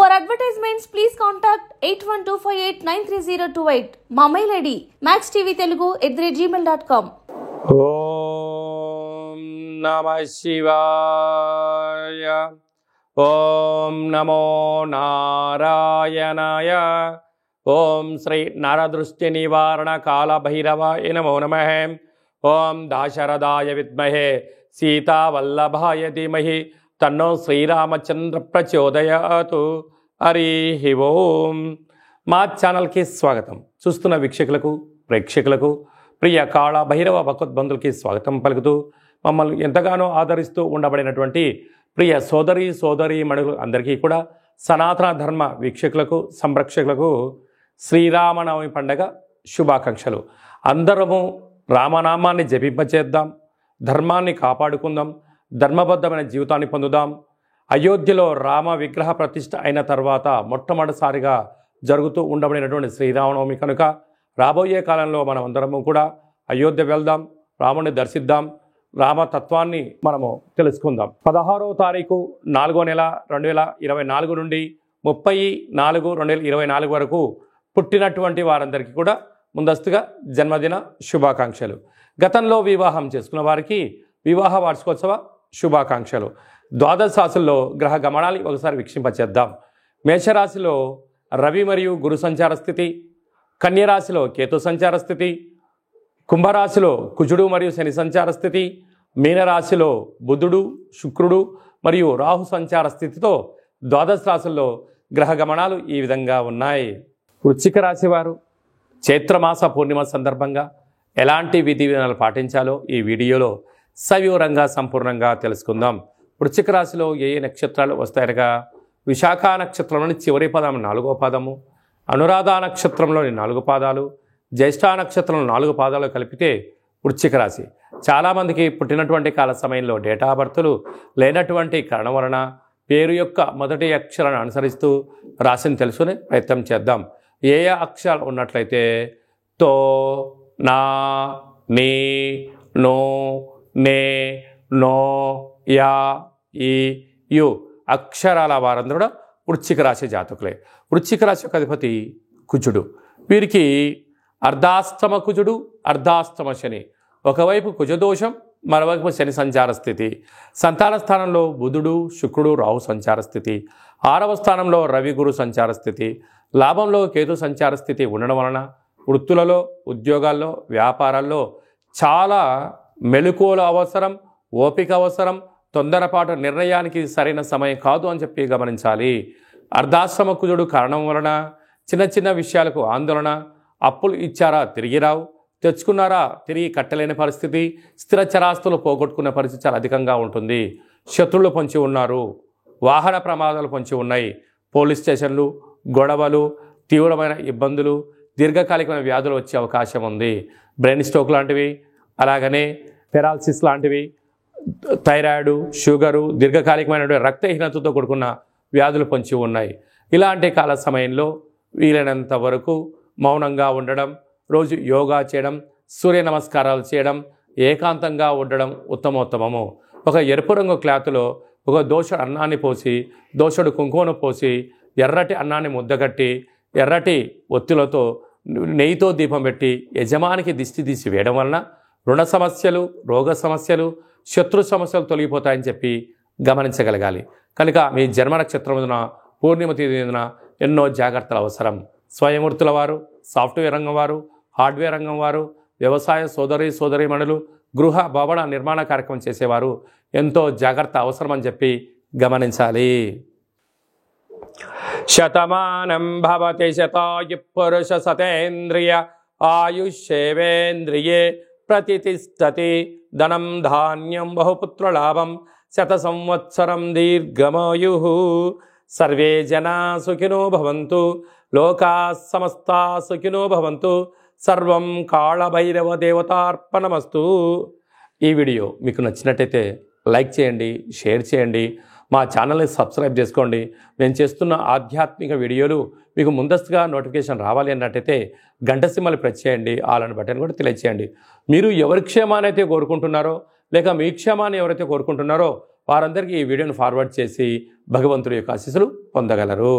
For advertisements, please contact 8125893028. మా mail ID maxtvtelugu@gmail.com. ఓం నమః శివాయ. ఓం నమో నారాయణాయ. ఓం శ్రీ నరదృష్టి నివారణ కాల భైరవాయ నమో నమః. ఓం దాశరథాయ విద్మహే సీతావల్లభాయ ధీమహి తన్నో శ్రీరామచంద్ర ప్రచోదయాతు. హరి ఓం. మా ఛానల్కి స్వాగతం. చూస్తున్న వీక్షకులకు ప్రేక్షకులకు ప్రియ కాళ భైరవ భగవద్బంధులకి స్వాగతం పలుకుతూ మమ్మల్ని ఎంతగానో ఆదరిస్తూ ఉండబడినటువంటి ప్రియ సోదరి మణులు అందరికీ కూడా సనాతన ధర్మ వీక్షకులకు సంరక్షకులకు శ్రీరామనవమి పండగ శుభాకాంక్షలు. అందరము రామనామాన్ని జపింపచేద్దాం, ధర్మాన్ని కాపాడుకుందాం, ధర్మబద్ధమైన జీవితాన్ని పొందుదాం. అయోధ్యలో రామ విగ్రహ ప్రతిష్ఠ అయిన తర్వాత మొట్టమొదటిసారిగా జరుగుతూ ఉండబడినటువంటి శ్రీరామనవమి కనుక రాబోయే కాలంలో మనం అందరము కూడా అయోధ్య వెళ్దాం, రాముడిని దర్శిద్దాం, రామతత్వాన్ని మనము తెలుసుకుందాం. 16వ తారీఖు 4వ నెల 2024 నుండి 30/4/2024 వరకు పుట్టినటువంటి వారందరికీ కూడా ముందస్తుగా జన్మదిన శుభాకాంక్షలు. గతంలో వివాహం చేసుకున్న వారికి వివాహ వార్షికోత్సవ శుభాకాంక్షలు. ద్వాదశ రాశుల్లో గ్రహ గమనాన్ని ఒకసారి వీక్షింపచేద్దాం. మేషరాశిలో రవి మరియు గురు సంచార స్థితి, కన్యరాశిలో కేతు సంచార స్థితి, కుంభరాశిలో కుజుడు మరియు శని సంచార స్థితి, మీనరాశిలో బుధుడు శుక్రుడు మరియు రాహు సంచార స్థితితో ద్వాదశ రాశుల్లో గ్రహ గమనాలు ఈ విధంగా ఉన్నాయి. వృశ్చిక రాశి వారు చైత్రమాస పూర్ణిమ సందర్భంగా ఎలాంటి విధి విధానాలు పాటించాలో ఈ వీడియోలో సవివరంగా సంపూర్ణంగా తెలుసుకుందాం. వృశ్చిక రాశిలో ఏ నక్షత్రాలు వస్తాయనగా విశాఖ నక్షత్రంలోని చివరి పదం 4వ పాదము, అనురాధ నక్షత్రంలోని 4 పాదాలు, జ్యేష్ఠ నక్షత్రంలో 4 పాదాలు కలిపితే వృశ్చిక రాశి. చాలామందికి పుట్టినటువంటి కాల సమయంలో డేటా ఆఫ్ బర్త్లు లేనటువంటి కారణం వలన పేరు యొక్క మొదటి అక్షరాన్ని అనుసరిస్తూ రాశిని తెలుసుకునే ప్రయత్నం చేద్దాం. ఏ అక్షరాలు ఉన్నట్లయితే తో, నా, నీ, నో, నే, నో, యా, ఈ, యు అక్షరాల వారందరూ కూడా వృశ్చిక రాశి జాతకులే. వృశ్చిక రాశి యొక్క అధిపతి కుజుడు. వీరికి అర్ధాష్టమ కుజుడు, అర్ధాష్టమ శని. ఒకవైపు కుజదోషం, మరోవైపు శని సంచార స్థితి. సంతాన స్థానంలో బుధుడు శుక్రుడు రాహు సంచార స్థితి. 6వ స్థానంలో రవి గురు సంచార స్థితి. లాభంలో కేతు సంచార స్థితి ఉండడం వలన వృత్తులలో, ఉద్యోగాల్లో, వ్యాపారాల్లో చాలా మెలకువలు అవసరం, ఓపిక అవసరం. తొందరపాటు నిర్ణయానికి సరైన సమయం కాదు అని చెప్పి గమనించాలి. అర్ధాశ్రమ కుజుడు కారణం వలన చిన్న చిన్న విషయాలకు ఆందోళన, అప్పులు ఇచ్చారా తిరిగి రావు, తెచ్చుకున్నారా తిరిగి కట్టలేని పరిస్థితి, స్థిర చరాస్తులు పోగొట్టుకునే పరిస్థితి చాలా అధికంగా ఉంటుంది. శత్రువులు పొంచి ఉన్నారు, వాహన ప్రమాదాలు పొంచి ఉన్నాయి, పోలీస్ స్టేషన్లు, గొడవలు, తీవ్రమైన ఇబ్బందులు, దీర్ఘకాలికమైన వ్యాధులు వచ్చే అవకాశం ఉంది. బ్రెయిన్ స్ట్రోక్ లాంటివి, అలాగనే పెరాలసిస్ లాంటివి, థైరాయిడ్, షుగరు, దీర్ఘకాలికమైన రక్తహీనతతో కూడుకున్న వ్యాధులు పొంచి ఉన్నాయి. ఇలాంటి కాల సమయంలో వీలైనంత వరకు మౌనంగా ఉండడం, రోజు యోగా చేయడం, సూర్య నమస్కారాలు చేయడం, ఏకాంతంగా ఉండడం ఉత్తమోత్తమము. ఒక ఎరుపు రంగు క్లాతులో ఒక దోషుడు అన్నాన్ని పోసి, దోషుడు కుంకుమను పోసి, ఎర్రటి అన్నాన్ని ముద్దగట్టి, ఎర్రటి ఒత్తులతో నెయ్యితో దీపం పెట్టి యజమానికి దిష్టి తీసి వేయడం వలన రుణ సమస్యలు, రోగ సమస్యలు, శత్రు సమస్యలు తొలగిపోతాయని చెప్పి గమనించగలగాలి. కనుక మీ జన్మ నక్షత్రమున పూర్ణిమ తేదీన ఎన్నో జాగ్రత్తలు అవసరం. స్వయంవృత్తుల వారు, సాఫ్ట్వేర్ రంగం వారు, హార్డ్వేర్ రంగం వారు, వ్యవసాయ సోదరీమణులు, గృహ భవన నిర్మాణ కార్యక్రమం చేసేవారు ఎంతో జాగ్రత్త అవసరమని చెప్పి గమనించాలి. శతమానం భవతి శతాయు పురుష సతేంద్రియ ఆయుష్యేవేంద్రియే ప్రతిష్టతి ధనం ధాన్యం బహుపుత్రలాభం శత సంవత్సరం దీర్ఘమాయు. సర్వే జనా సుఖినో భవంతు, లోకా సమస్తా సుఖినో భవంతు. సర్వం కాళభైరవ దేవతార్పణమస్తు. ఈ వీడియో మీకు నచ్చినట్టయితే లైక్ చేయండి, షేర్ చేయండి, మా ఛానల్ని సబ్స్క్రైబ్ చేసుకోండి. నేను చేస్తున్న ఆధ్యాత్మిక వీడియోలు మీకు ముందస్తుగా నోటిఫికేషన్ రావాలి అన్నట్టయితే గంట సింబల్ ప్రెస్ చేయండి, ఆల్ అనే బటన్ కూడా తెలియచేయండి. మీరు ఎవరి క్షేమాన్ని అయితే కోరుకుంటున్నారో లేక మీ క్షేమాన్ని ఎవరైతే కోరుకుంటున్నారో వారందరికీ ఈ వీడియోను ఫార్వర్డ్ చేసి భగవంతుడి యొక్క ఆశీస్సులు పొందగలరు.